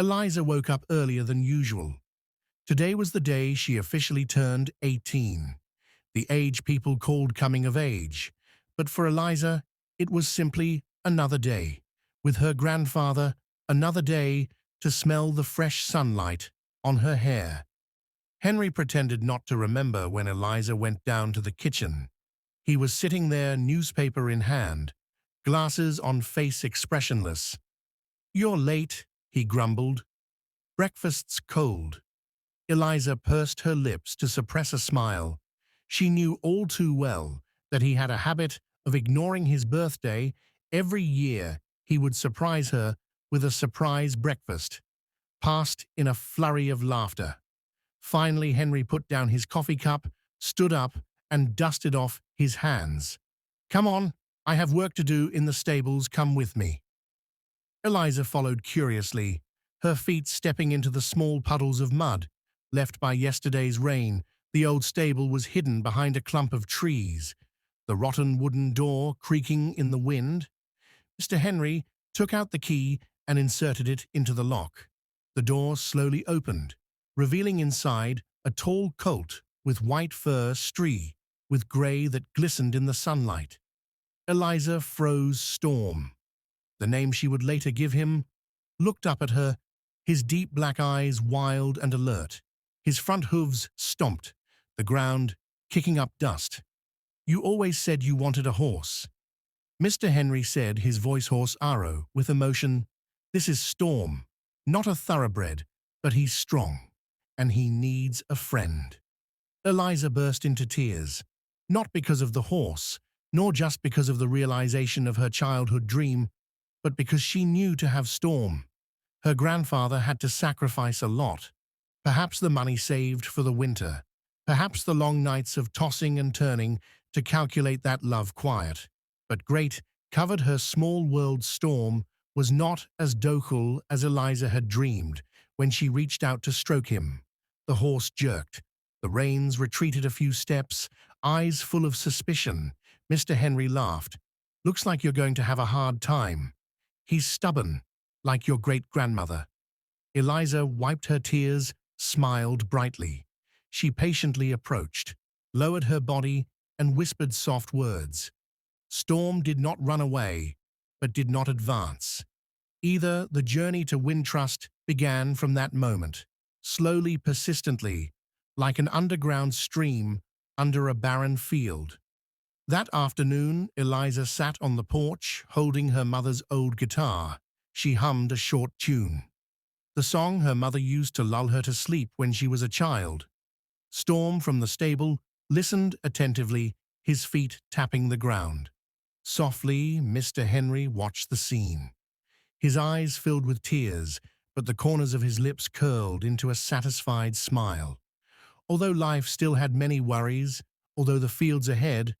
Eliza woke up earlier than usual. Today was the day she officially turned 18, the age people called coming of age. But for Eliza, it was simply another day. With her grandfather, another day to smell the fresh sunlight on her hair. Henry pretended not to remember when Eliza went down to the kitchen. He was sitting there, newspaper in hand, glasses on face expressionless. "You're late," he grumbled. "Breakfast's cold." Eliza pursed her lips to suppress a smile. She knew all too well that he had a habit of ignoring his birthday. Every year he would surprise her with a surprise breakfast, passed in a flurry of laughter. Finally, Henry put down his coffee cup, stood up, and dusted off his hands. "Come on, I have work to do in the stables, come with me." Eliza followed curiously, her feet stepping into the small puddles of mud left by yesterday's rain. The old stable was hidden behind a clump of trees, the rotten wooden door creaking in the wind. Mr. Henry took out the key and inserted it into the lock. The door slowly opened, revealing inside a tall colt with white fur streaked with grey that glistened in the sunlight. Eliza froze. Storm, the name she would later give him, looked up at her, his deep black eyes wild and alert. His front hooves stomped the ground, kicking up dust. "You always said you wanted a horse," Mr. Henry said, his voice hoarse with emotion. "This is Storm, not a thoroughbred, but he's strong, and he needs a friend." Eliza burst into tears, not because of the horse, nor just because of the realization of her childhood dream, but because she knew to have Storm, her grandfather had to sacrifice a lot. Perhaps the money saved for the winter, perhaps the long nights of tossing and turning to calculate that love quiet. But great covered her small world. Storm was not as docile as Eliza had dreamed. When she reached out to stroke him, the horse jerked. The reins retreated a few steps, eyes full of suspicion. Mr. Henry laughed. "Looks like you're going to have a hard time. He's stubborn, like your great-grandmother." Eliza wiped her tears, smiled brightly. She patiently approached, lowered her body, and whispered soft words. Storm did not run away, but did not advance. Either the journey to win trust began from that moment, slowly, persistently, like an underground stream under a barren field. That afternoon, Eliza sat on the porch, holding her mother's old guitar. She hummed a short tune, the song her mother used to lull her to sleep when she was a child. Storm from the stable listened attentively, his feet tapping the ground. Softly, Mr. Henry watched the scene. His eyes filled with tears, but the corners of his lips curled into a satisfied smile. Although life still had many worries, although the fields ahead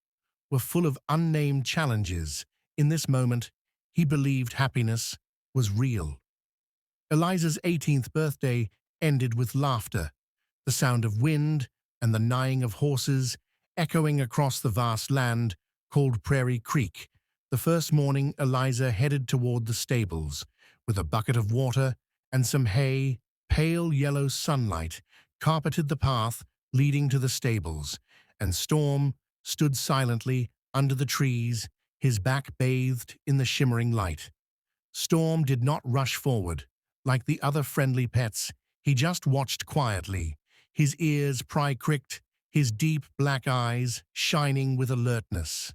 were full of unnamed challenges, in this moment, he believed happiness was real. Eliza's 18th birthday ended with laughter, the sound of wind and the neighing of horses echoing across the vast land called Prairie Creek. The first morning, Eliza headed toward the stables with a bucket of water and some hay. Pale yellow sunlight carpeted the path leading to the stables, and Storm stood silently under the trees, his back bathed in the shimmering light. Storm did not rush forward. Like the other friendly pets, he just watched quietly, his ears pricked, his deep black eyes shining with alertness.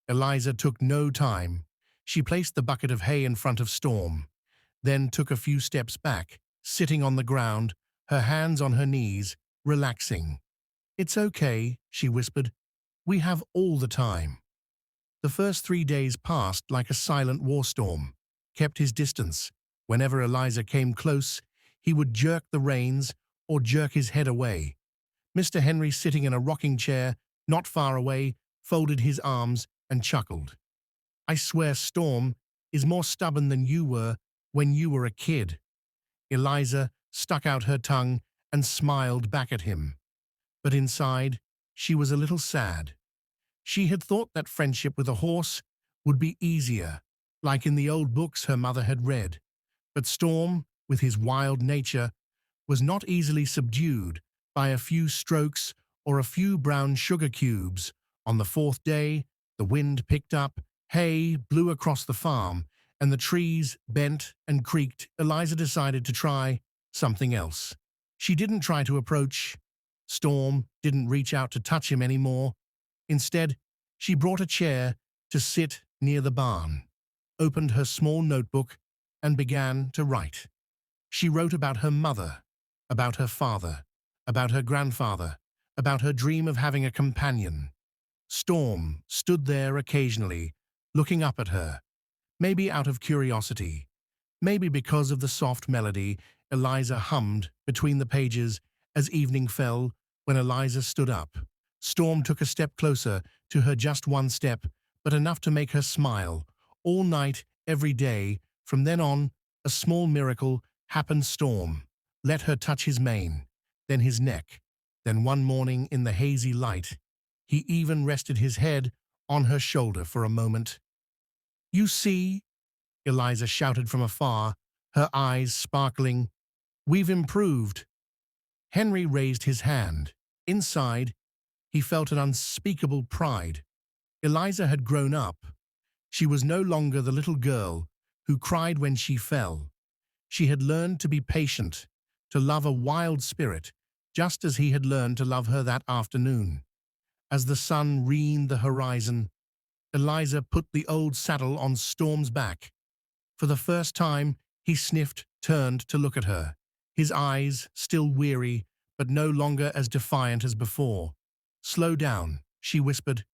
Eliza took no time. She placed the bucket of hay in front of Storm, then took a few steps back, sitting on the ground, her hands on her knees, relaxing. "It's okay," she whispered. "We have all the time." The first 3 days passed like a silent war storm, kept his distance. Whenever Eliza came close, he would jerk the reins or jerk his head away. Mr. Henry, sitting in a rocking chair not far away, folded his arms and chuckled. "I swear Storm is more stubborn than you were when you were a kid." Eliza stuck out her tongue and smiled back at him. But inside, she was a little sad. She had thought that friendship with a horse would be easier, like in the old books her mother had read. But Storm with his wild nature, was not easily subdued by a few strokes or a few brown sugar cubes. On the fourth day, the wind picked up, hay blew across the farm, and the trees bent and creaked. Eliza decided to try something else. She didn't try to approach Storm, didn't reach out to touch him anymore. Instead, she brought a chair to sit near the barn, opened her small notebook, and began to write. She wrote about her mother, about her father, about her grandfather, about her dream of having a companion. Storm stood there occasionally, looking up at her, maybe out of curiosity, maybe because of the soft melody Eliza hummed between the pages as evening fell. When Eliza stood up, Storm took a step closer to her, just one step, but enough to make her smile. All night, every day, from then on, a small miracle happened. Storm let her touch his mane, then his neck. Then one morning in the hazy light, he even rested his head on her shoulder for a moment. "You see," Eliza shouted from afar, her eyes sparkling, "we've improved." Henry raised his hand. Inside, he felt an unspeakable pride. Eliza had grown up. She was no longer the little girl who cried when she fell. She had learned to be patient, to love a wild spirit, just as he had learned to love her that afternoon. As the sun reached the horizon, Eliza put the old saddle on Storm's back. For the first time, he sniffed, turned to look at her, his eyes still weary, but no longer as defiant as before. "Slow down," she whispered.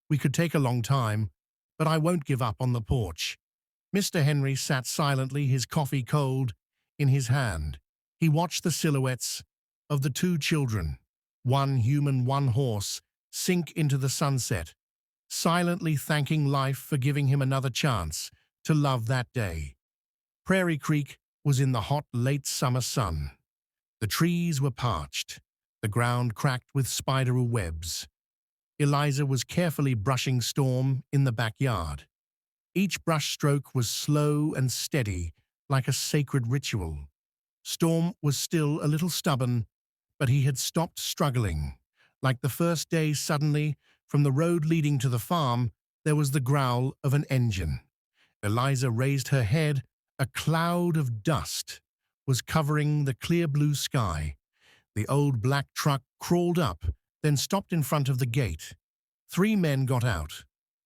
"We could take a long time, but I won't give up on the porch." Mr. Henry sat silently, his coffee cold in his hand. He watched the silhouettes of the two children, one human, one horse, sink into the sunset, silently thanking life for giving him another chance to love that day. Prairie Creek was in the hot, late summer sun. The trees were parched, the ground cracked with spider webs. Eliza was carefully brushing Storm in the backyard. Each brushstroke was slow and steady, like a sacred ritual. Storm was still a little stubborn, but he had stopped struggling. Like the first day, suddenly, from the road leading to the farm, there was the growl of an engine. Eliza raised her head. A cloud of dust was covering the clear blue sky. The old black truck crawled up, then stopped in front of the gate. Three men got out,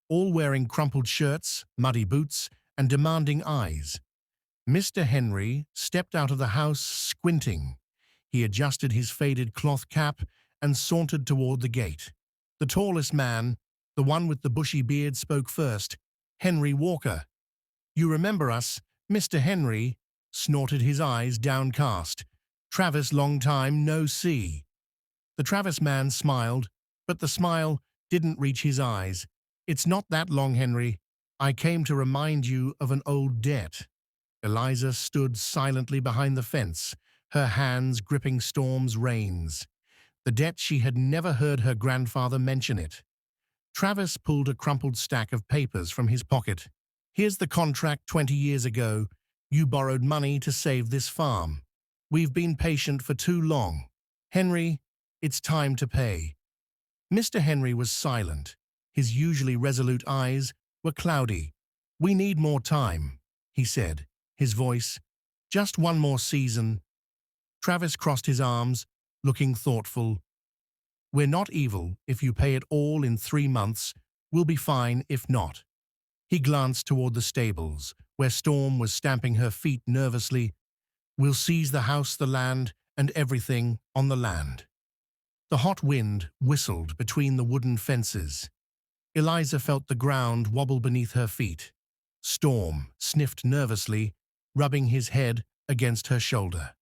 all wearing crumpled shirts, muddy boots, and demanding eyes. Mr. Henry stepped out of the house, squinting. He adjusted his faded cloth cap and sauntered toward the gate. The tallest man, the one with the bushy beard, spoke first. "Henry Walker." "You remember us, Mr. Henry?" snorted, his eyes downcast. "Travis, long time no see." The Travis man smiled, but the smile didn't reach his eyes. "It's not that long, Henry. I came to remind you of an old debt." Eliza stood silently behind the fence, her hands gripping Storm's reins. The debt, she had never heard her grandfather mention it. Travis pulled a crumpled stack of papers from his pocket. "Here's the contract 20 years ago. You borrowed money to save this farm. We've been patient for too long. Henry, it's time to pay." Mr. Henry was silent. His usually resolute eyes were cloudy. "We need more time," he said, his voice, "just one more season." Travis crossed his arms, looking thoughtful. "We're not evil. If you pay it all in 3 months, we'll be fine if not." He glanced toward the stables, where Storm was stamping her feet nervously. "We'll seize the house, the land, and everything on the land." The hot wind whistled between the wooden fences. Eliza felt the ground wobble beneath her feet. Storm sniffed nervously, rubbing his head against her shoulder.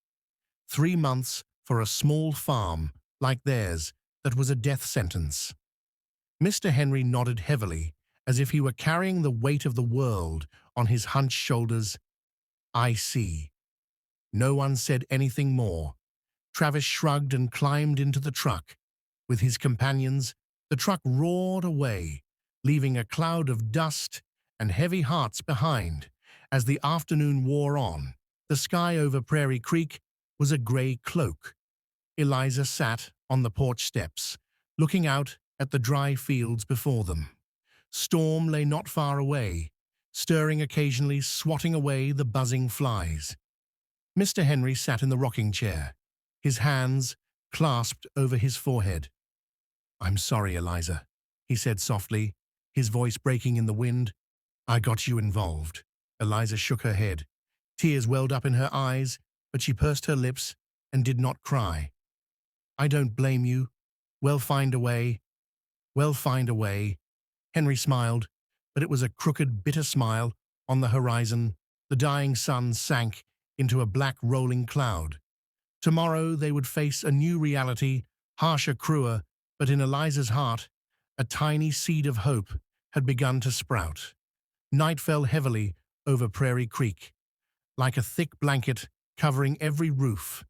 3 months for a small farm like theirs, that was a death sentence. Mr. Henry nodded heavily, as if he were carrying the weight of the world on his hunched shoulders. "I see." No one said anything more. Travis shrugged and climbed into the truck. With his companions, the truck roared away, leaving a cloud of dust and heavy hearts behind. As the afternoon wore on, The sky over Prairie Creek was a grey cloak. Eliza sat on the porch steps, looking out at the dry fields before them. Storm lay not far away, stirring occasionally, swatting away the buzzing flies. Mr. Henry sat in the rocking chair, his hands clasped over his forehead. "I'm sorry, Eliza," he said softly, his voice breaking in the wind. "I got you involved." Eliza shook her head. Tears welled up in her eyes, but she pursed her lips and did not cry. "I don't blame you. We'll find a way. We'll find a way." Henry smiled, but it was a crooked, bitter smile. On the horizon, the dying sun sank into a black rolling cloud. Tomorrow they would face a new reality, harsher, cruel, but in Eliza's heart, a tiny seed of hope had begun to sprout. Night fell heavily over Prairie Creek, like a thick blanket covering every roof,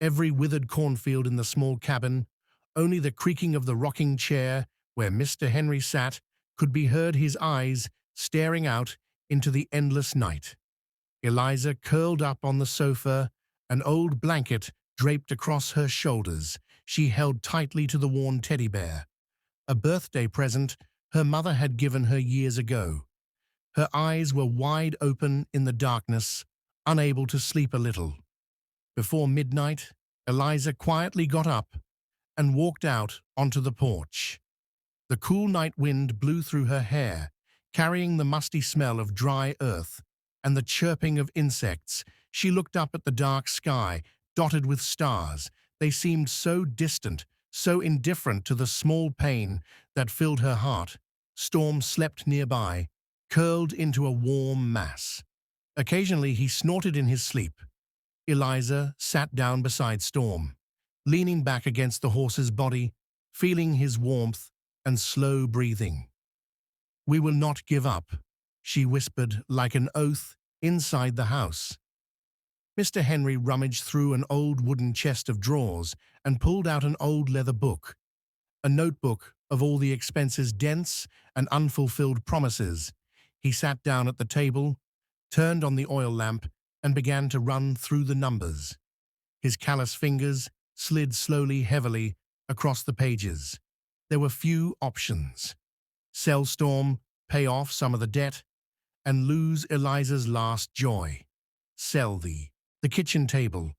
every withered cornfield in the small cabin. Only the creaking of the rocking chair where Mr. Henry sat could be heard, his eyes staring out into the endless night. Eliza curled up on the sofa, an old blanket draped across her shoulders. She held tightly to the worn teddy bear, a birthday present her mother had given her years ago. Her eyes were wide open in the darkness, unable to sleep a little. Before midnight, Eliza quietly got up and walked out onto the porch. The cool night wind blew through her hair, carrying the musty smell of dry earth and the chirping of insects. She looked up at the dark sky, dotted with stars. They seemed so distant, so indifferent to the small pain that filled her heart. Storm slept nearby, curled into a warm mass. Occasionally he snorted in his sleep. Eliza sat down beside Storm, leaning back against the horse's body, feeling his warmth and slow breathing. "We will not give up," she whispered like an oath inside the house. Mr. Henry rummaged through an old wooden chest of drawers and pulled out an old leather book, a notebook of all the expenses, dents, and unfulfilled promises. He sat down at the table, turned on the oil lamp, and began to run through the numbers. His callous fingers slid slowly, heavily across the pages. There were few options. Sell Storm, pay off some of the debt, and lose Eliza's last joy. Sell the kitchen table,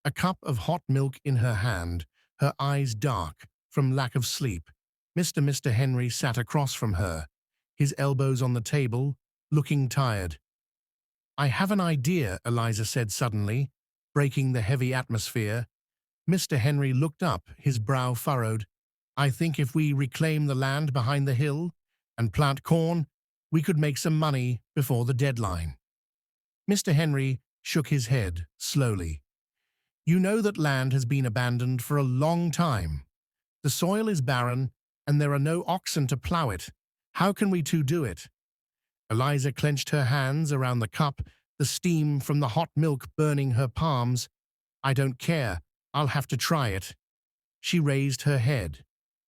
a cup of hot milk in her hand, her eyes dark from lack of sleep. Mr. Henry sat across from her, his elbows on the table, looking tired. "I have an idea," Eliza said suddenly, breaking the heavy atmosphere. Mr. Henry looked up, his brow furrowed. "I think if we reclaim the land behind the hill and plant corn, we could make some money before the deadline." Mr. Henry shook his head slowly. "You know that land has been abandoned for a long time. The soil is barren, and there are no oxen to plow it. How can we two do it?" Eliza clenched her hands around the cup, the steam from the hot milk burning her palms. "I don't care. I'll have to try it." She raised her head,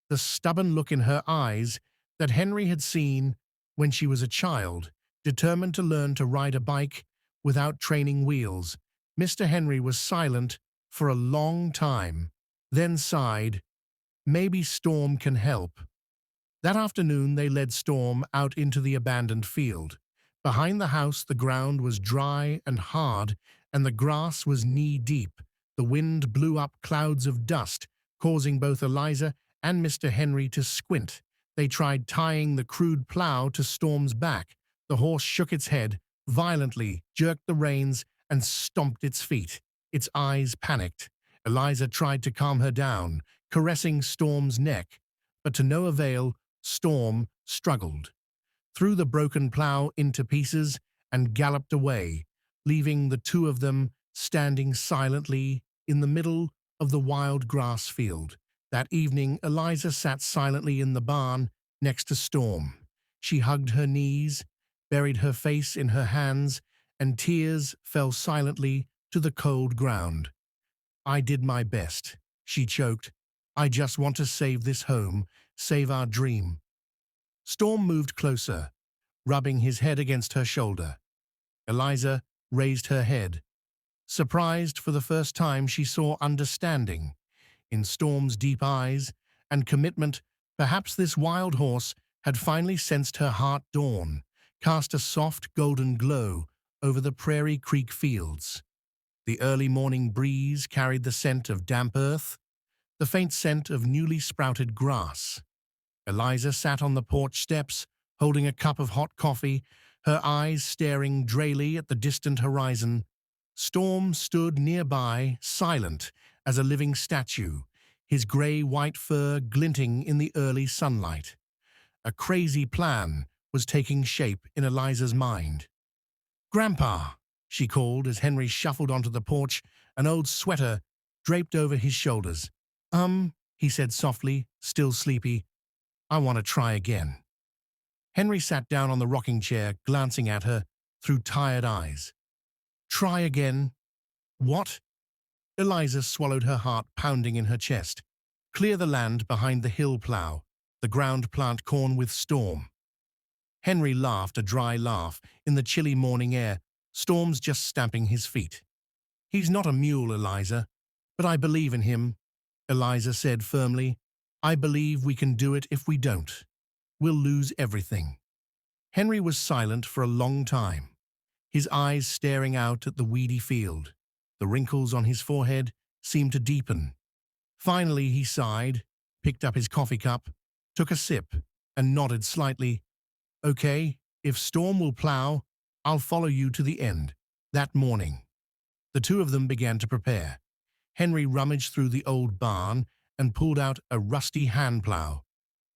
the stubborn look in her eyes that Henry had seen when she was a child, determined to learn to ride a bike without training wheels. Mr. Henry was silent for a long time, then sighed. "Maybe Storm can help." That afternoon they led Storm out into the abandoned field. Behind the house the ground was dry and hard, and the grass was knee-deep. The wind blew up clouds of dust, causing both Eliza and Mr. Henry to squint. They tried tying the crude plow to Storm's back. The horse shook its head violently, jerked the reins, and stomped its feet. Its eyes panicked. Eliza tried to calm her down, caressing Storm's neck, but to no avail. Storm struggled, threw the broken plow into pieces, and galloped away, leaving the two of them standing silently in the middle of the wild grass field. That evening, Eliza sat silently in the barn next to Storm. She hugged her knees, buried her face in her hands, and tears fell silently to the cold ground. "I did my best," she choked. "I just want to save this home, save our dream." Storm moved closer, rubbing his head against her shoulder. Eliza raised her head. Surprised for the first time, she saw understanding in Storm's deep eyes and commitment. Perhaps this wild horse had finally sensed her heart. Dawn cast a soft golden glow over the Prairie Creek fields. The early morning breeze carried the scent of damp earth, the faint scent of newly sprouted grass. Eliza sat on the porch steps, holding a cup of hot coffee, her eyes staring drearily at the distant horizon. Storm stood nearby, silent as a living statue, his grey-white fur glinting in the early sunlight. A crazy plan was taking shape in Eliza's mind. "Grandpa," she called as Henry shuffled onto the porch, an old sweater draped over his shoulders. He said softly, still sleepy. "I want to try again." Henry sat down on the rocking chair, glancing at her through tired eyes. "Try again? What?" Eliza swallowed, her heart pounding in her chest. "Clear the land behind the hill plow, the ground plant corn with Storm." Henry laughed, a dry laugh in the chilly morning air. "Storm's just stamping his feet." "He's not a mule, Eliza, but I believe in him," Eliza said firmly. "I believe we can do it. If we don't, we'll lose everything." Henry was silent for a long time, his eyes staring out at the weedy field. The wrinkles on his forehead seemed to deepen. Finally he sighed, picked up his coffee cup, took a sip, and nodded slightly. "Okay, if Storm will plow, I'll follow you to the end." That morning, the two of them began to prepare. Henry rummaged through the old barn and pulled out a rusty hand plow.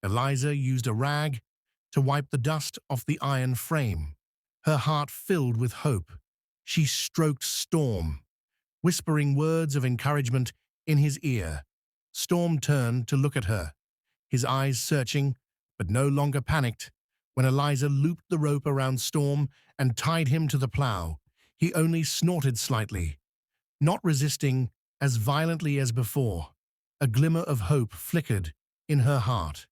Eliza used a rag to wipe the dust off the iron frame. Her heart filled with hope. She stroked Storm, whispering words of encouragement in his ear. Storm turned to look at her, his eyes searching, but no longer panicked. When Eliza looped the rope around Storm and tied him to the plow, he only snorted slightly, not resisting as violently as before. A glimmer of hope flickered in her heart.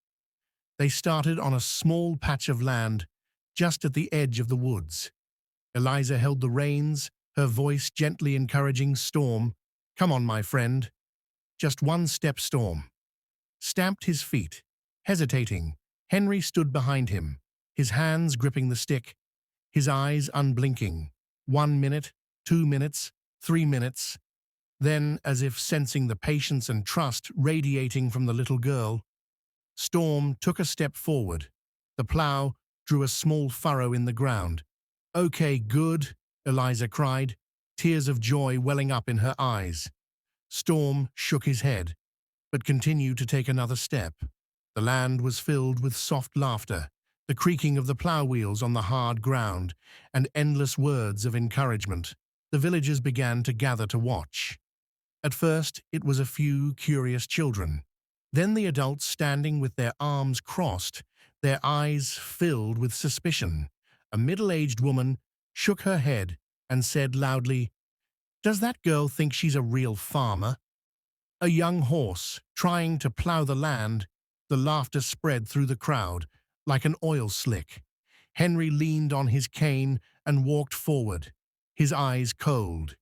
They started on a small patch of land just at the edge of the woods. Eliza held the reins, her voice gently encouraging Storm. "Come on, my friend. Just one step." Storm stamped his feet, hesitating. Henry stood behind him, his hands gripping the stick, his eyes unblinking. 1 minute, 2 minutes, 3 minutes. Then, as if sensing the patience and trust radiating from the little girl, Storm took a step forward. The plow drew a small furrow in the ground. "Okay, good," Eliza cried, tears of joy welling up in her eyes. Storm shook his head, but continued to take another step. The land was filled with soft laughter, the creaking of the plow wheels on the hard ground, and endless words of encouragement. The villagers began to gather to watch. At first, it was a few curious children. Then the adults standing with their arms crossed, their eyes filled with suspicion. A middle-aged woman shook her head and said loudly, "Does that girl think she's a real farmer? A young horse trying to plow the land?" The laughter spread through the crowd like an oil slick. Henry leaned on his cane and walked forward, his eyes cold.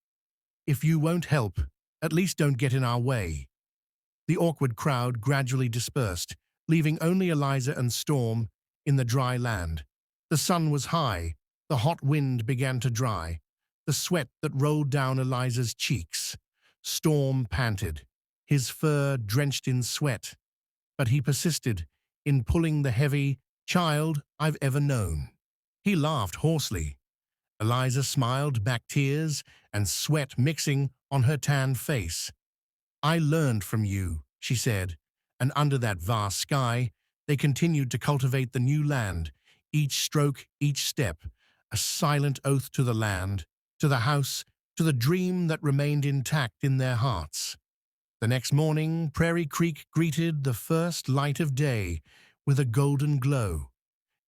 "If you won't help, at least don't get in our way." The awkward crowd gradually dispersed, leaving only Eliza and Storm in the dry land. The sun was high, the hot wind began to dry, the sweat that rolled down Eliza's cheeks. Storm panted, his fur drenched in sweat, but he persisted in pulling the heavy child I've ever known. He laughed hoarsely. Eliza smiled back, tears and sweat mixing on her tanned face. "I learned from you," she said, and under that vast sky, they continued to cultivate the new land, each stroke, each step, a silent oath to the land, to the house, to the dream that remained intact in their hearts. The next morning, Prairie Creek greeted the first light of day with a golden glow,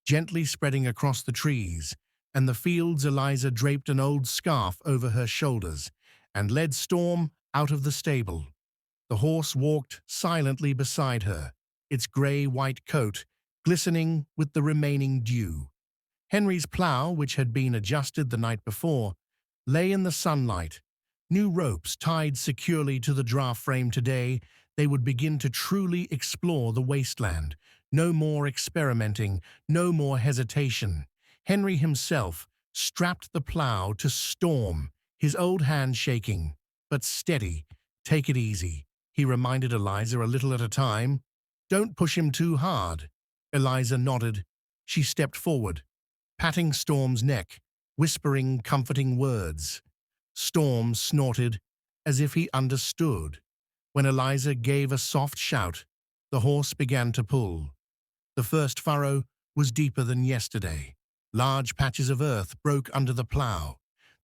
gently spreading across the trees, and the fields. Eliza draped an old scarf over her shoulders and led Storm out of the stable. The horse walked silently beside her, its grey-white coat glistening with the remaining dew. Henry's plow, which had been adjusted the night before, lay in the sunlight, New ropes tied securely to the draft frame today, they would begin to truly explore the wasteland. No more experimenting, no more hesitation. Henry himself strapped the plow to Storm, his old hand shaking. But steady, take it easy, he reminded Eliza a little at a time. Don't push him too hard. Eliza nodded. She stepped forward, patting Storm's neck, whispering comforting words. Storm snorted, as if he understood. When Eliza gave a soft shout, the horse began to pull. The first furrow was deeper than yesterday. Large patches of earth broke under the plow,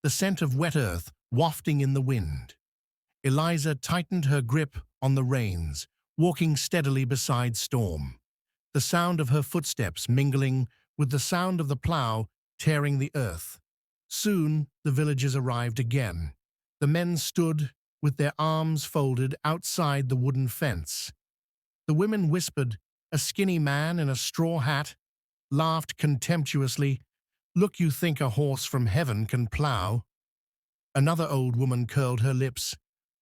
the scent of wet earth wafting in the wind. Eliza tightened her grip on the reins, walking steadily beside Storm, the sound of her footsteps mingling with the sound of the plow tearing the earth. Soon the villagers arrived again. The men stood with their arms folded outside the wooden fence. The women whispered. A skinny man in a straw hat laughed contemptuously. Look, you think a horse from heaven can plow? Another old woman curled her lips.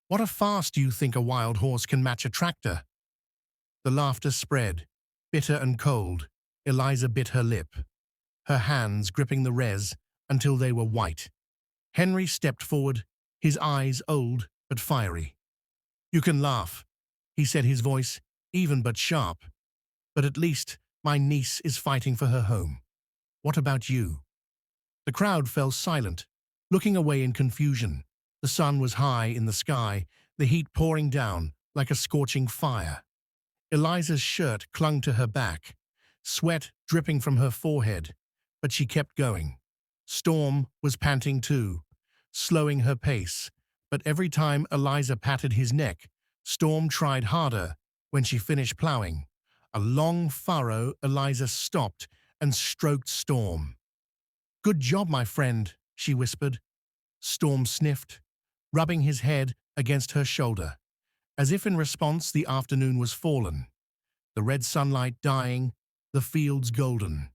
What a fast you think a wild horse can match a tractor? The laughter spread, bitter and cold. Eliza bit her lip, her hands gripping the res until they were white. Henry stepped forward, his eyes old but fiery. You can laugh, he said, his voice even but sharp. But at least my niece is fighting for her home. What about you? The crowd fell silent, looking away in confusion. The sun was high in the sky, the heat pouring down like a scorching fire. Eliza's shirt clung to her back, sweat dripping from her forehead, but she kept going. Storm was panting too, slowing her pace, but every time Eliza patted his neck, Storm tried harder. When she finished plowing a long furrow, Eliza stopped and stroked Storm. Good job, my friend, she whispered. Storm sniffed, rubbing his head against her shoulder. As if in response, the afternoon was fallen. The red sunlight dying, the fields golden.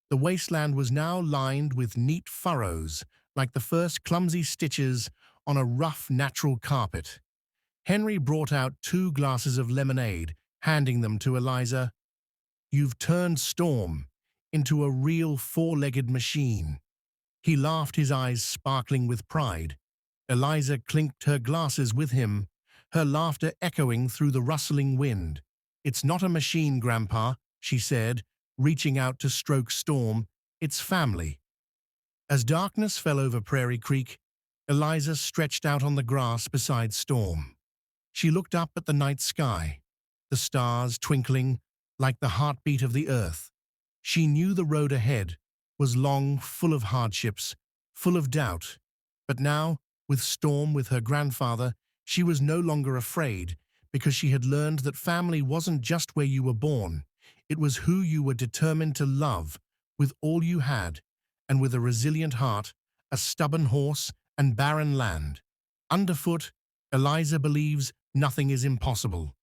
The wasteland was now lined with neat furrows, like the first clumsy stitches on a rough natural carpet. Henry brought out 2 glasses of lemonade, handing them to Eliza. You've turned Storm into a real 4-legged machine. He laughed, his eyes sparkling with pride. Eliza clinked her glasses with him, her laughter echoing through the rustling wind. It's not a machine, Grandpa, she said, reaching out to stroke Storm. It's family. As darkness fell over Prairie Creek, Eliza stretched out on the grass beside Storm. She looked up at the night sky, the stars twinkling like the heartbeat of the earth. She knew the road ahead was long, full of hardships, full of doubt. But now, with Storm with her grandfather, she was no longer afraid, because she had learned that family wasn't just where you were born. It was who you were determined to love with all you had, and with a resilient heart, a stubborn horse, and barren land. Underfoot, Eliza believes nothing is impossible.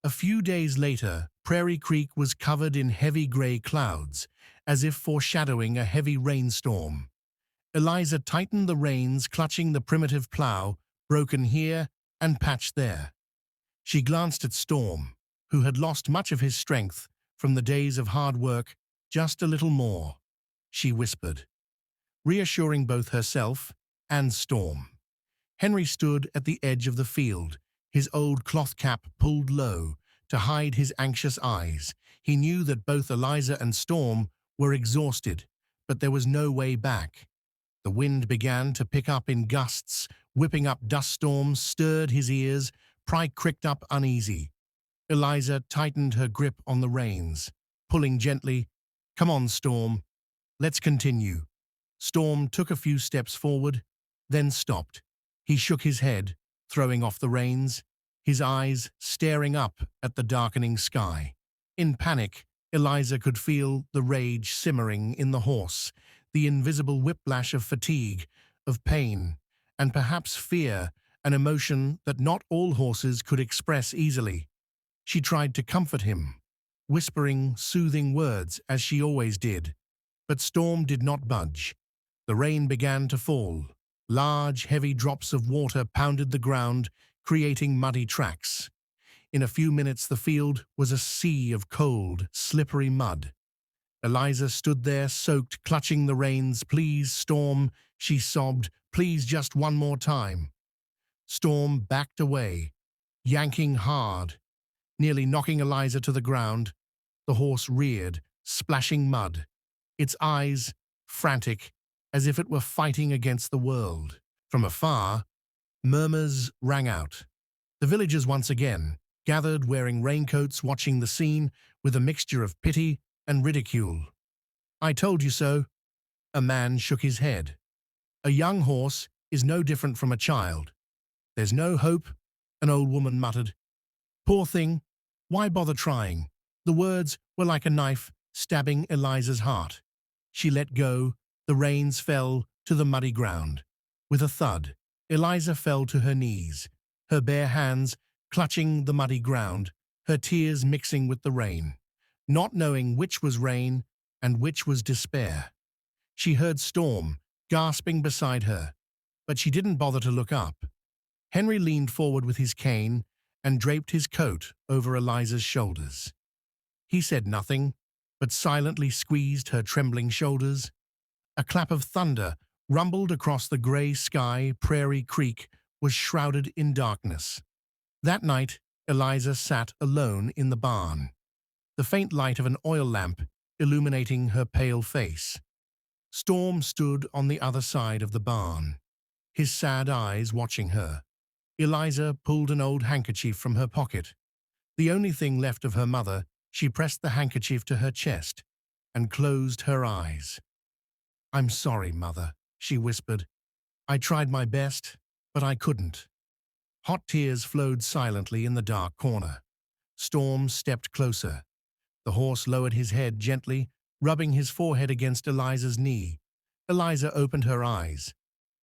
A few days later, Prairie Creek was covered in heavy gray clouds, as if foreshadowing a heavy rainstorm. Eliza tightened the reins, clutching the primitive plow, broken here and patched there. She glanced at Storm, who had lost much of his strength from the days of hard work. Just a little more, she whispered, reassuring both herself and Storm. Henry stood at the edge of the field, his old cloth cap pulled low to hide his anxious eyes. He knew that both Eliza and Storm were exhausted, but there was no way back. The wind began to pick up in gusts, whipping up dust storms, stirred his ears. Pride cricked up uneasy. Eliza tightened her grip on the reins, pulling gently. Come on, Storm. Let's continue. Storm took a few steps forward, then stopped. He shook his head, throwing off the reins, his eyes staring up at the darkening sky. In panic, Eliza could feel the rage simmering in the horse, the invisible whiplash of fatigue, of pain, and perhaps fear, an emotion that not all horses could express easily. She tried to comfort him, whispering soothing words as she always did. But Storm did not budge. The rain began to fall, Large, heavy drops of water pounded the ground, creating muddy tracks. In a few minutes, the field was a sea of cold, slippery mud. Eliza stood there, soaked, clutching the reins. "Please, Storm," she sobbed. "Please, just one more time." Storm backed away, yanking hard, nearly knocking Eliza to the ground. The horse reared, splashing mud, its eyes frantic, as if it were fighting against the world. From afar, murmurs rang out. The villagers once again gathered, wearing raincoats, watching the scene with a mixture of pity and ridicule. "I told you so." A man shook his head. "A young horse is no different from a child. There's no hope," an old woman muttered. "Poor thing, why bother trying?" The words were like a knife stabbing Eliza's heart. She let go, the reins fell to the muddy ground. With a thud, Eliza fell to her knees, her bare hands clutching the muddy ground, her tears mixing with the rain, not knowing which was rain and which was despair. She heard Storm gasping beside her, but she didn't bother to look up. Henry leaned forward with his cane and draped his coat over Eliza's shoulders. He said nothing, but silently squeezed her trembling shoulders. A clap of thunder rumbled across the gray sky. Prairie Creek was shrouded in darkness. That night, Eliza sat alone in the barn, the faint light of an oil lamp illuminating her pale face. Storm stood on the other side of the barn, his sad eyes watching her. Eliza pulled an old handkerchief from her pocket. The only thing left of her mother, she pressed the handkerchief to her chest and closed her eyes. "I'm sorry, Mother," she whispered. "I tried my best, but I couldn't." Hot tears flowed silently in the dark corner. Storm stepped closer. The horse lowered his head gently, rubbing his forehead against Eliza's knee. Eliza opened her eyes.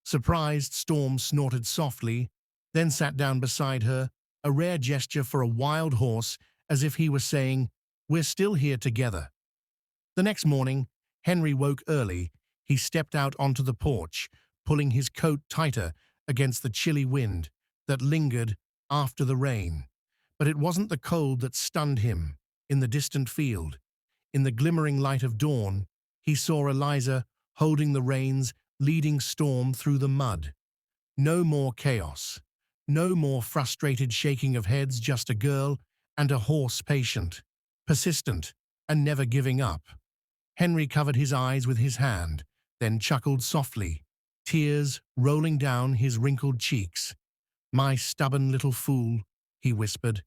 Surprised, Storm snorted softly, then sat down beside her, a rare gesture for a wild horse, as if he were saying, "We're still here together." The next morning, Henry woke early. He stepped out onto the porch, pulling his coat tighter against the chilly wind that lingered after the rain. But it wasn't the cold that stunned him. In the distant field, in the glimmering light of dawn, he saw Eliza holding the reins, leading Storm through the mud. No more chaos. No more frustrated shaking of heads, just a girl and a horse, patient, persistent, and never giving up. Henry covered his eyes with his hand, then chuckled softly, tears rolling down his wrinkled cheeks. "My stubborn little fool," he whispered.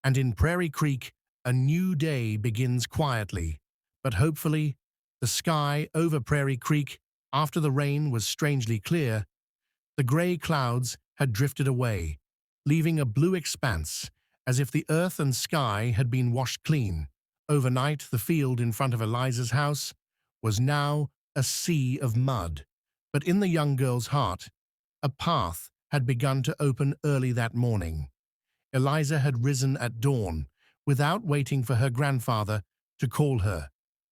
And in Prairie Creek, a new day begins quietly, but hopefully. The sky over Prairie Creek, after the rain, was strangely clear. The gray clouds had drifted away, leaving a blue expanse, as if the earth and sky had been washed clean. Overnight, the field in front of Eliza's house was now a sea of mud. But in the young girl's heart, a path had begun to open early that morning. Eliza had risen at dawn, without waiting for her grandfather to call her.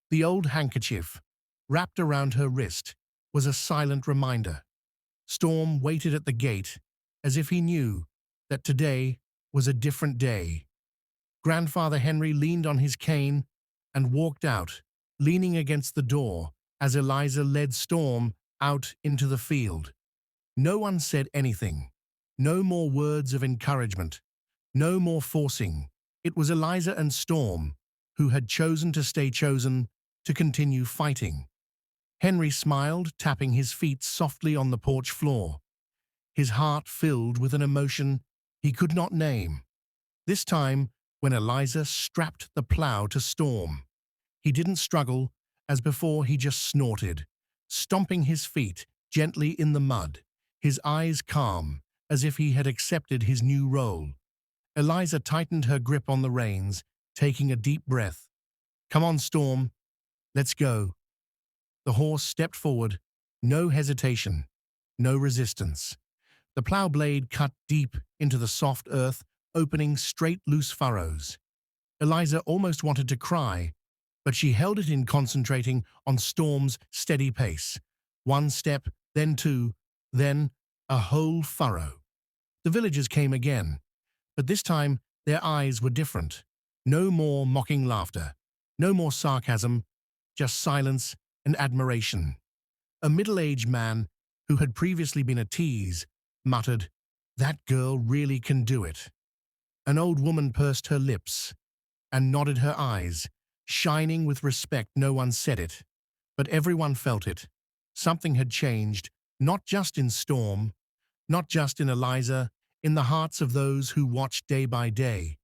The old handkerchief, wrapped around her wrist, was a silent reminder. Storm waited at the gate, as if he knew that today was a different day. Grandfather Henry leaned on his cane and walked out, leaning against the door as Eliza led Storm out into the field. No one said anything. No more words of encouragement. No more forcing. It was Eliza and Storm who had chosen to stay chosen, to continue fighting. Henry smiled, tapping his feet softly on the porch floor, his heart filled with an emotion he could not name. This time, when Eliza strapped the plow to Storm, he didn't struggle. As before, he just snorted, stomping his feet gently in the mud, his eyes calm, as if he had accepted his new role. Eliza tightened her grip on the reins, taking a deep breath. "Come on, Storm. Let's go." The horse stepped forward, no hesitation, no resistance. The plow blade cut deep into the soft earth, opening straight, loose furrows. Eliza almost wanted to cry, but she held it in, concentrating on Storm's steady pace. One step, then two, Then, a whole furrow. The villagers came again, but this time their eyes were different. No more mocking laughter, no more sarcasm, just silence and admiration. A middle-aged man, who had previously been a tease, muttered, "That girl really can do it." An old woman pursed her lips and nodded her eyes, shining with respect. No one said it, but everyone felt it. Something had changed, not just in Storm, not just in Eliza, in the hearts of those who watched day by day.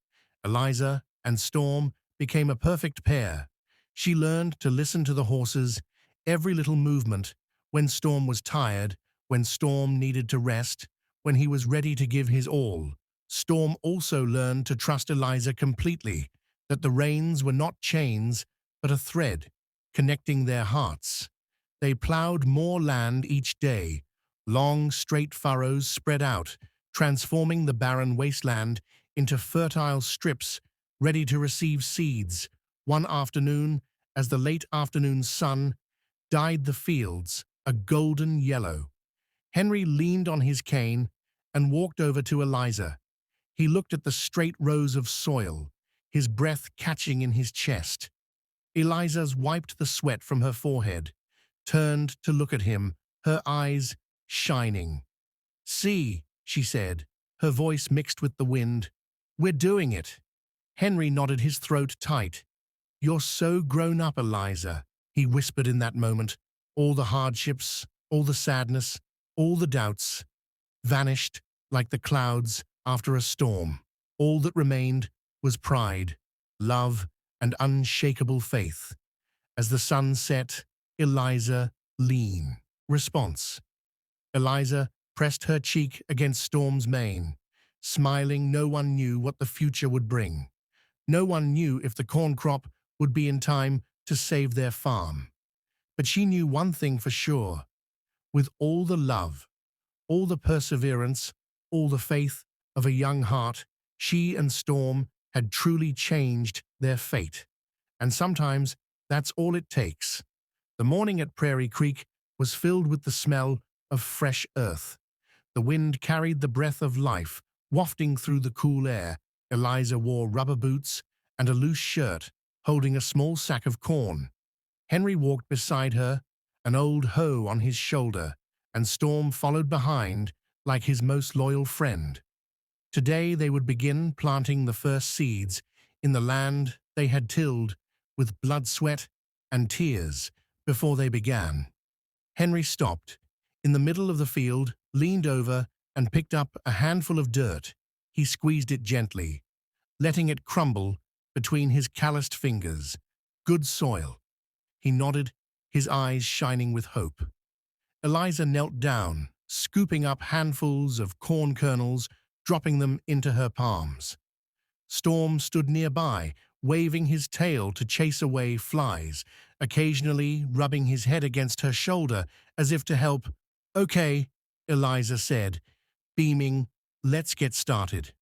Eliza and Storm became a perfect pair. She learned to listen to the horses, every little movement, when Storm was tired, when Storm needed to rest, when he was ready to give his all. Storm also learned to trust Eliza completely, that the reins were not chains, but a thread, connecting their hearts. They plowed more land each day, long, straight furrows spread out, transforming the barren wasteland into fertile strips ready to receive seeds. One afternoon, as the late afternoon sun dyed the fields a golden yellow, Henry leaned on his cane and walked over to Eliza. He looked at the straight rows of soil, his breath catching in his chest. Eliza wiped the sweat from her forehead, turned to look at him, her eyes shining. "See," she said, her voice mixed with the wind. "We're doing it." Henry nodded, his throat tight. "You're so grown up, Eliza," he whispered in that moment. All the hardships, all the sadness, all the doubts vanished like the clouds after a storm. All that remained was pride, love, and unshakable faith. As the sun set, Eliza lean. Response. Eliza pressed her cheek against Storm's mane. Smiling, no one knew what the future would bring. No one knew if the corn crop would be in time to save their farm. But she knew one thing for sure. With all the love, all the perseverance, all the faith of a young heart, she and Storm had truly changed their fate. And sometimes that's all it takes. The morning at Prairie Creek was filled with the smell of fresh earth. The wind carried the breath of life, wafting through the cool air. Eliza wore rubber boots and a loose shirt, holding a small sack of corn. Henry walked beside her, an old hoe on his shoulder, and Storm followed behind like his most loyal friend. Today they would begin planting the first seeds in the land they had tilled with blood, sweat, and tears before they began. Henry stopped in the middle of the field, leaned over, and picked up a handful of dirt. He squeezed it gently, letting it crumble between his calloused fingers. Good soil. He nodded, his eyes shining with hope. Eliza knelt down, scooping up handfuls of corn kernels, dropping them into her palms. Storm stood nearby, waving his tail to chase away flies, occasionally rubbing his head against her shoulder as if to help. "Okay," Eliza said, beaming, "let's get started."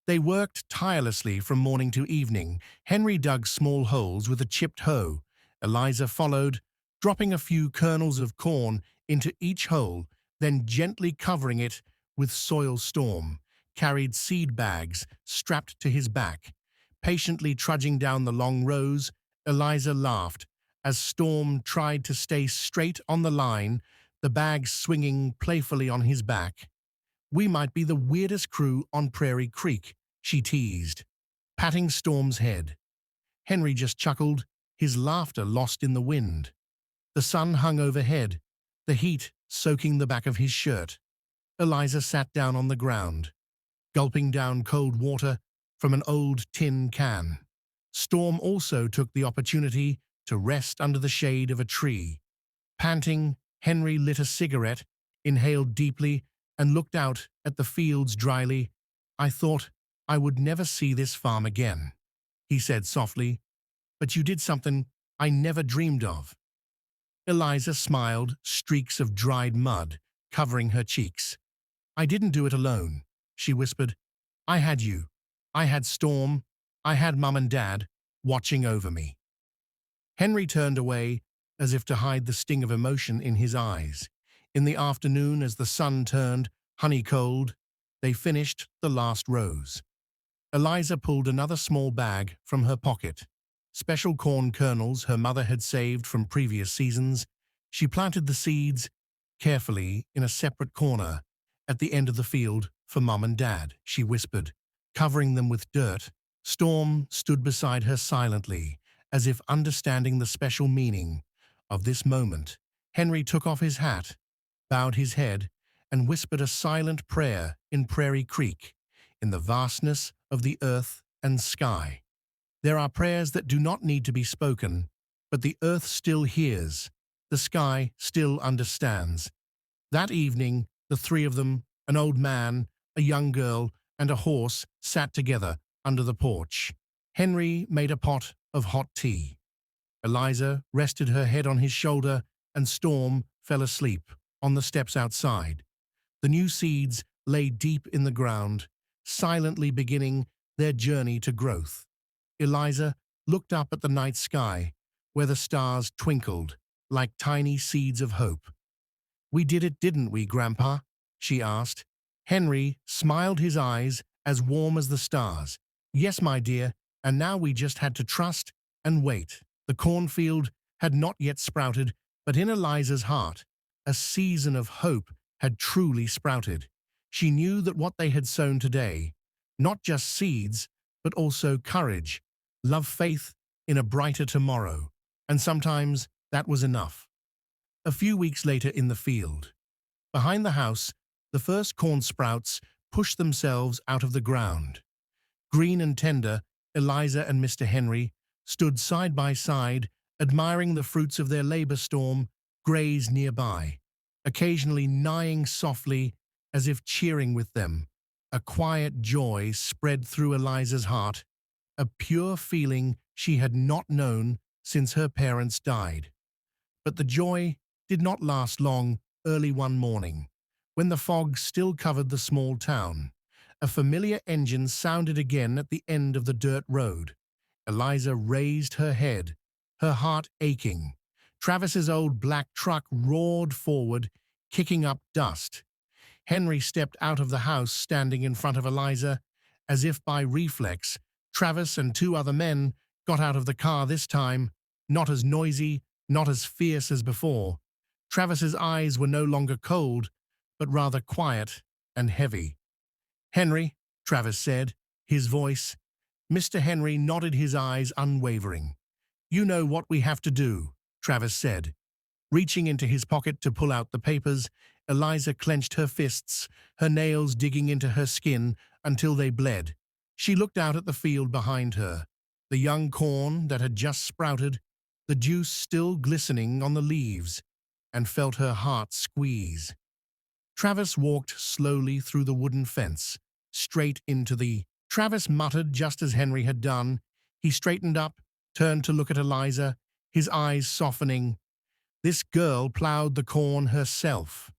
They worked tirelessly from morning to evening. Henry dug small holes with a chipped hoe. Eliza followed, dropping a few kernels of corn into each hole, then gently covering it with soil. Storm carried seed bags strapped to his back. Patiently trudging down the long rows, Eliza laughed as Storm tried to stay straight on the line, the bags swinging playfully on his back. "We might be the weirdest crew on Prairie Creek," she teased, patting Storm's head. Henry just chuckled, his laughter lost in the wind. The sun hung overhead, the heat soaking the back of his shirt. Eliza sat down on the ground, gulping down cold water from an old tin can. Storm also took the opportunity to rest under the shade of a tree. Panting, Henry lit a cigarette, inhaled deeply, and looked out at the fields dryly. "I thought I would never see this farm again," he said softly, "but you did something I never dreamed of." Eliza smiled, streaks of dried mud covering her cheeks. "I didn't do it alone," she whispered. "I had you. I had Storm. I had Mum and Dad watching over me." Henry turned away as if to hide the sting of emotion in his eyes. In the afternoon, as the sun turned honey-cold, they finished the last rows. Eliza pulled another small bag from her pocket. Special corn kernels her mother had saved from previous seasons. She planted the seeds carefully in a separate corner at the end of the field for Mom and Dad, she whispered, covering them with dirt. Storm stood beside her silently, as if understanding the special meaning of this moment. Henry took off his hat, bowed his head, and whispered a silent prayer in Prairie Creek, in the vastness of the earth and sky. There are prayers that do not need to be spoken, but the earth still hears, the sky still understands. That evening, the three of them, an old man, a young girl, and a horse, sat together under the porch. Henry made a pot of hot tea. Eliza rested her head on his shoulder, and Storm fell asleep on the steps outside. The new seeds lay deep in the ground, silently beginning their journey to growth. Eliza looked up at the night sky, where the stars twinkled like tiny seeds of hope. "We did it, didn't we, Grandpa?" she asked. Henry smiled, his eyes as warm as the stars. "Yes, my dear, and now we just had to trust and wait." The cornfield had not yet sprouted, but in Eliza's heart, a season of hope had truly sprouted. She knew that what they had sown today, not just seeds, but also courage, love, faith in a brighter tomorrow, and sometimes that was enough. A few weeks later in the field, behind the house, the first corn sprouts pushed themselves out of the ground. Green and tender, Eliza and Mr. Henry stood side by side, admiring the fruits of their labor. Storm grazed nearby, occasionally neighing softly as if cheering with them. A quiet joy spread through Eliza's heart, a pure feeling she had not known since her parents died. But the joy did not last long. Early one morning, when the fog still covered the small town, a familiar engine sounded again at the end of the dirt road. Eliza raised her head, her heart aching. Travis's old black truck roared forward, kicking up dust. Henry stepped out of the house, standing in front of Eliza. As if by reflex, Travis and two other men got out of the car, this time not as noisy, not as fierce as before. Travis's eyes were no longer cold, but rather quiet and heavy. "Henry," Travis said, his voice. Mr. Henry nodded, his eyes unwavering. "You know what we have to do," Travis said. Reaching into his pocket to pull out the papers, Eliza clenched her fists, her nails digging into her skin until they bled. She looked out at the field behind her, the young corn that had just sprouted, the juice still glistening on the leaves, and felt her heart squeeze. Travis walked slowly through the wooden fence, straight into the... Travis muttered just as Henry had done. He straightened up, turned to look at Eliza, his eyes softening. "This girl plowed the corn herself?"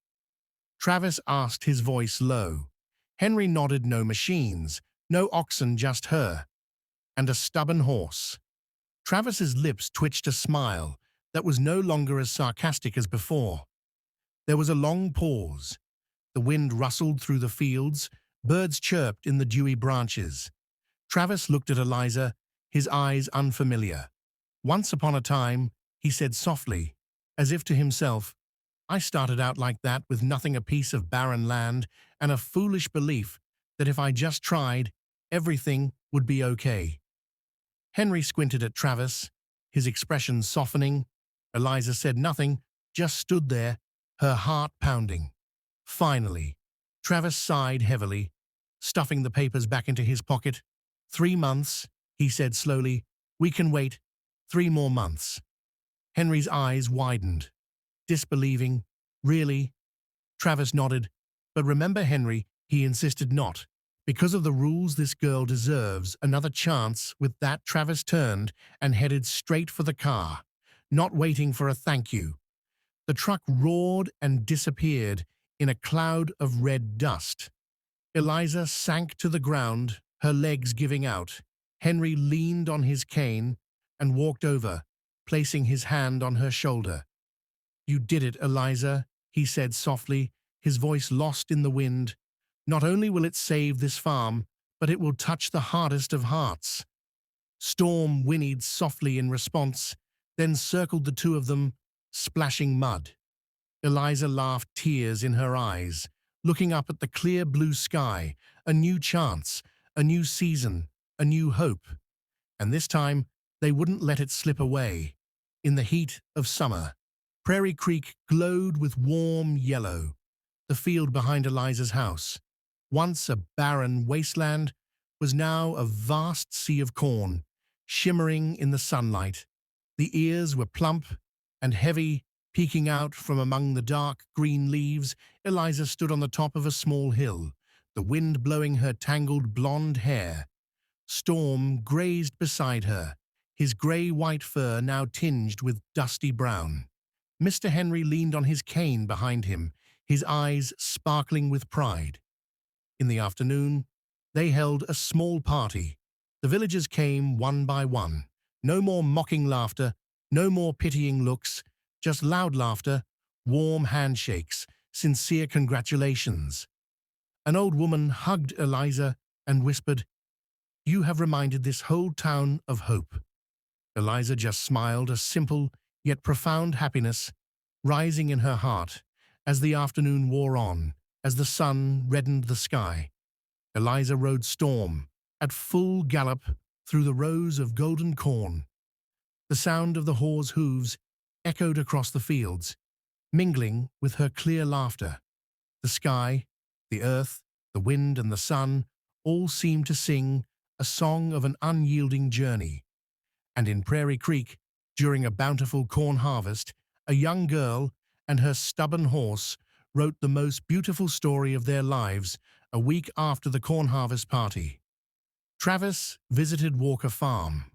Travis asked, his voice low. Henry nodded. "No machines, no oxen, just her. And a stubborn horse." Travis's lips twitched a smile that was no longer as sarcastic as before. There was a long pause. The wind rustled through the fields, birds chirped in the dewy branches. Travis looked at Eliza, his eyes unfamiliar. "Once upon a time," he said softly, as if to himself, "I started out like that, with nothing, a piece of barren land, and a foolish belief that if I just tried, everything would be okay." Henry squinted at Travis, his expression softening. Eliza said nothing, just stood there, her heart pounding. Finally, Travis sighed heavily, stuffing the papers back into his pocket. 3 months, he said slowly. "We can wait 3 more months." Henry's eyes widened, disbelieving. "Really?" Travis nodded. "But remember, Henry," he insisted, "not because of the rules. This girl deserves another chance." With that, Travis turned and headed straight for the car, not waiting for a thank you. The truck roared and disappeared in a cloud of red dust. Eliza sank to the ground, her legs giving out. Henry leaned on his cane and walked over, placing his hand on her shoulder. "You did it, Eliza," he said softly, his voice lost in the wind. Not only will it save this farm, but it will touch the hardest of hearts. Storm whinnied softly in response, then circled the two of them, splashing mud. Eliza laughed, tears in her eyes, looking up at the clear blue sky, a new chance, a new season, a new hope. And this time, they wouldn't let it slip away. In the heat of summer, Prairie Creek glowed with warm yellow. The field behind Eliza's house, once a barren wasteland, was now a vast sea of corn, shimmering in the sunlight. The ears were plump and heavy, peeking out from among the dark green leaves. Eliza stood on the top of a small hill, the wind blowing her tangled blonde hair. Storm grazed beside her, his grey-white fur now tinged with dusty brown. Mr. Henry leaned on his cane behind him, his eyes sparkling with pride. In the afternoon, they held a small party. The villagers came one by one. No more mocking laughter, no more pitying looks, just loud laughter, warm handshakes, sincere congratulations. An old woman hugged Eliza and whispered, "You have reminded this whole town of hope." Eliza just smiled, a simple yet profound happiness rising in her heart as the afternoon wore on, as the sun reddened the sky. Eliza rode Storm at full gallop through the rows of golden corn. The sound of the horse's hooves echoed across the fields, mingling with her clear laughter. The sky, the earth, the wind and the sun all seemed to sing a song of an unyielding journey. And in Prairie Creek, during a bountiful corn harvest, a young girl and her stubborn horse wrote the most beautiful story of their lives a week after the corn harvest party. Travis visited Walker Farm.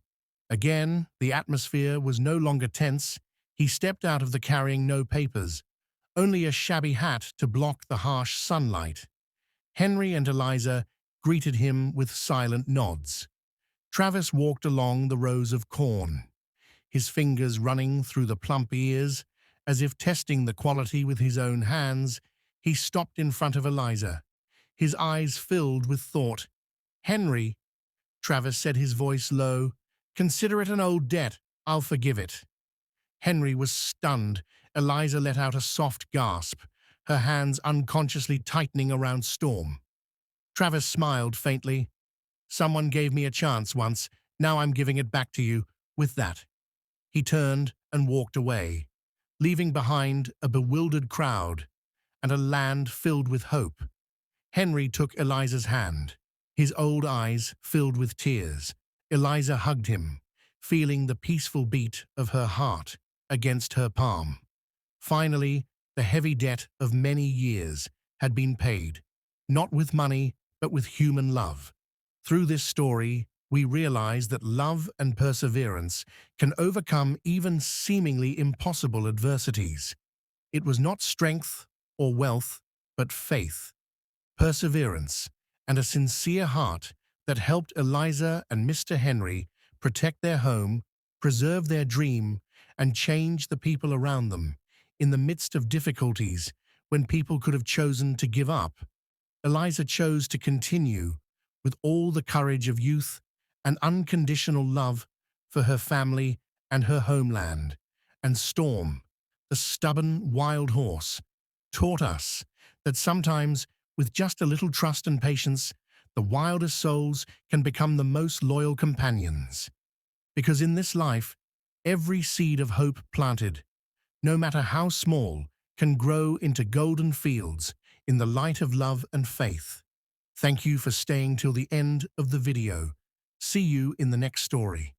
Again, the atmosphere was no longer tense. He stepped out of the carrying no papers, only a shabby hat to block the harsh sunlight. Henry and Eliza greeted him with silent nods. Travis walked along the rows of corn, his fingers running through the plump ears, as if testing the quality with his own hands. He stopped in front of Eliza, his eyes filled with thought. "Henry," Travis said, his voice low, "consider it an old debt. I'll forgive it." Henry was stunned. Eliza let out a soft gasp, her hands unconsciously tightening around Storm. Travis smiled faintly. "Someone gave me a chance once. Now I'm giving it back to you." With that, he turned and walked away, leaving behind a bewildered crowd and a land filled with hope. Henry took Eliza's hand, his old eyes filled with tears. Eliza hugged him, feeling the peaceful beat of her heart against her palm. Finally, the heavy debt of many years had been paid, not with money, but with human love. Through this story, we realize that love and perseverance can overcome even seemingly impossible adversities. It was not strength or wealth, but faith, perseverance, and a sincere heart that helped Eliza and Mr. Henry protect their home, preserve their dream, and change the people around them. In the midst of difficulties, when people could have chosen to give up, Eliza chose to continue with all the courage of youth and unconditional love for her family and her homeland. And Storm, the stubborn wild horse, taught us that sometimes, with just a little trust and patience, the wildest souls can become the most loyal companions. Because in this life, every seed of hope planted, no matter how small, can grow into golden fields in the light of love and faith. Thank you for staying till the end of the video. See you in the next story.